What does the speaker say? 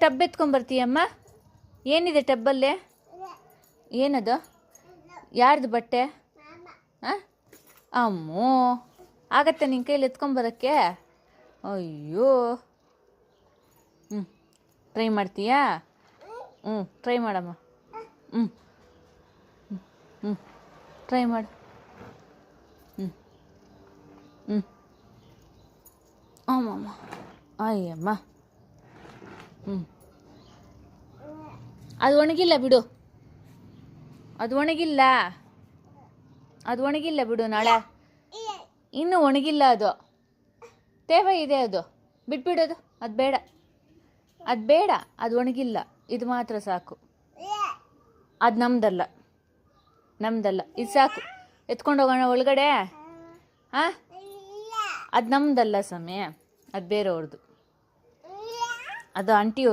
Tub ಎತ್ಕೊಂಬರ್ತೀಯಮ್ಮ. ಏನಿದೆ ಟಬ್ಬಲ್ಲೇ? ಏನದು? ಯಾರ್ದು ಬಟ್ಟೆ? ಹಾಂ, ಅಮ್ಮೋ, ಆಗತ್ತೆ ನಿನ್ನ ಕೈಲಿ ಎತ್ಕೊಂಬರೋಕ್ಕೆ? ಅಯ್ಯೋ, ಟ್ರೈ ಮಾಡ್ತೀಯಾ? ಟ್ರೈ ಮಾಡಮ್ಮ. ಟ್ರೈ ಮಾಡು. ಅಮ್ಮಮ್ಮ, ಅಯ್ಯಮ್ಮ. ಅದು ಒಣಗಿಲ್ಲ ಬಿಡು, ಅದು ಒಣಗಿಲ್ಲ ಬಿಡು. ನಾಳೆ ಇನ್ನೂ ಒಣಗಿಲ್ಲ, ಅದು ತೇವ ಇದೆ, ಅದು ಬಿಟ್ಬಿಡೋದು. ಅದು ಬೇಡ, ಅದು ಒಣಗಿಲ್ಲ. ಇದು ಮಾತ್ರ ಸಾಕು. ಅದು ನಮ್ದಲ್ಲ, ಇದು ಸಾಕು. ಎತ್ಕೊಂಡೋಗೋಣ ಒಳಗಡೆ. ಹಾಂ, ಅದು ನಮ್ದಲ್ಲ ಸಮಯ, ಅದು ಬೇರೆಯವ್ರದ್ದು. ಅದು ಆಂಟಿ